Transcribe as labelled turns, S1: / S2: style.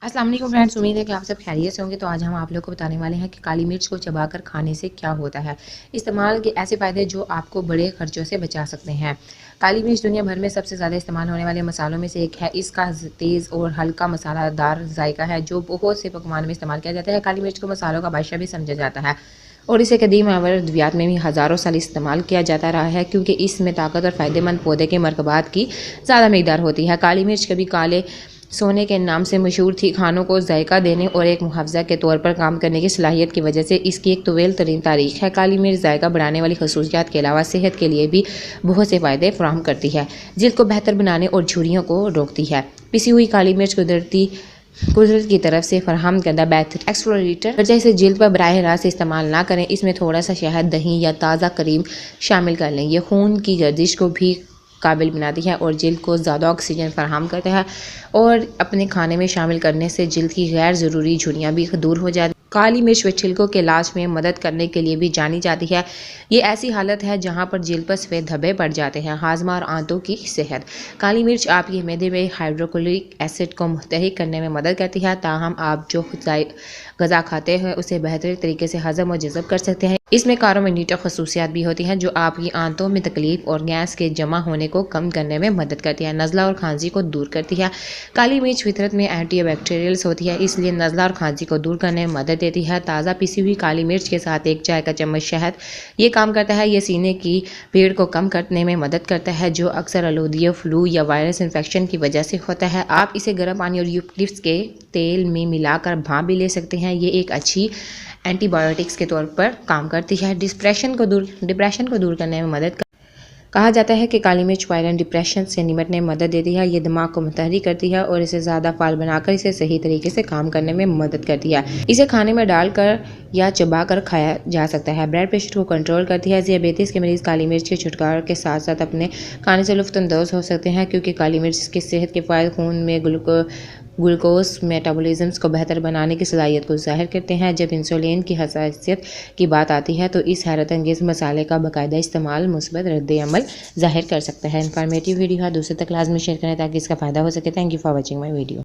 S1: अस्सलाम वालेकुम फ्रेंड्स, उम्मीद है कि आप सब खैरियत से होंगे। तो आज हम आप लोग को बताने वाले हैं कि काली मिर्च को चबाकर खाने से क्या होता है। इस्तेमाल के ऐसे फ़ायदे जो आपको बड़े खर्चों से बचा सकते हैं। काली मिर्च दुनिया भर में सबसे ज़्यादा इस्तेमाल होने वाले मसालों में से एक है। इसका तेज़ और हल्का मसालादार जायका है जो बहुत से पकवान में इस्तेमाल किया जाता है। काली मिर्च को मसालों का बादशाह भी समझा जाता है और इसे कदीम अद्वियात में भी हज़ारों साल इस्तेमाल किया जाता रहा है, क्योंकि इसमें ताकत और फ़ायदेमंद पौधे के मरकबात की ज़्यादा मकदार होती है। काली मिर्च कभी काले सोने के नाम से मशहूर थी। खानों को जायका देने और एक मुहावजा के तौर पर काम करने की सलाहियत की वजह से इसकी एक तवील तरीन तारीख है। काली मिर्च जायका बढ़ाने वाली खसूसियात के अलावा सेहत के लिए भी बहुत से फ़ायदे फराहम करती है। जिल्द को बेहतर बनाने और झुर्रियों को रोकती है। पिसी हुई काली मिर्च कुदरत की तरफ से फराहम करदा बेहतर एक्सफोलिएटर वजह इसे जिल्द पर बराह रास्त इस्तेमाल ना करें। इसमें थोड़ा सा शहद, दही या ताज़ा क्रीम शामिल कर लें। यह खून की गर्दिश को भी काबिल बनाती है और जिल्द को ज़्यादा ऑक्सीजन फराहम करता है और अपने खाने में शामिल करने से जिल्द की गैर ज़रूरी झुर्रियाँ भी दूर हो जाती हैं। काली मिर्च व छिलकों के इलाज में मदद करने के लिए भी जानी जाती है। ये ऐसी हालत है जहाँ पर जिल्द पर सफ़ेद धब्बे पड़ जाते हैं। हाजमा और आंतों की सेहत। काली मिर्च आपके मैदे में हाइड्रोक्लोरिक एसिड को मुतहरिक करने में मदद करती है, ताहम आप जो गज़ा खाते हैं उसे बेहतर तरीके से हज़म और जज़ब कर सकते हैं। इसमें कार्बोनेटेड खसूसियात भी होती हैं जो आपकी आंतों में तकलीफ और गैस के जमा होने को कम करने में मदद करती है। नज़ला और खांसी को दूर करती है। काली मिर्च फितरत में एंटीबैक्टीरियल्स होती है, इसलिए नज़ला और खांसी को दूर करने में मदद देती है। ताज़ा पिसी हुई काली मिर्च के साथ एक चाय का चम्मच शहद ये काम करता है। ये सीने की पीड़ को कम करने में मदद करता है जो अक्सर आलूदिया, फ्लू या वायरस इन्फेक्शन की वजह से होता है। आप इसे गर्म पानी और यूकलिप्स के तेल में मिलाकर भाप भी ले सकते हैं। ये एक अच्छी एंटीबायोटिक्स के तौर पर काम करती है। डिप्रेशन को दूर करने में मदद कहा जाता है कि काली मिर्च वायरल डिप्रेशन से निपटने में मदद देती है। ये दिमाग को मुतहरिक करती है और इसे ज़्यादा फाल बनाकर इसे सही तरीके से काम करने में मदद करती है। इसे खाने में डालकर या चबा कर खाया जा सकता है। ब्लड प्रेशर को कंट्रोल करती है। ज़ियाबेतीस के मरीज़ काली मिर्च के छुटकारे के साथ साथ अपने खाने से लुत्फ़अंदोज़ हो सकते हैं, क्योंकि काली मिर्च की सेहत के फ़ायदे खून में ग्लूकोज मेटाबॉलिज्म को बेहतर बनाने की सलाहियत को ज़ाहिर करते हैं। जब इंसुलिन की हसासियत की बात आती है तो इस हैरत अंगेज़ मसाले का बाकायदा इस्तेमाल मुस्बत रद्द-ए-अमल ज़ाहिर कर सकता है। इन्फॉर्मेटिव वीडियो है दूसरे तक लाजमी शेयर करें ताकि इसका फ़ायदा हो सके। Thank you for watching my video.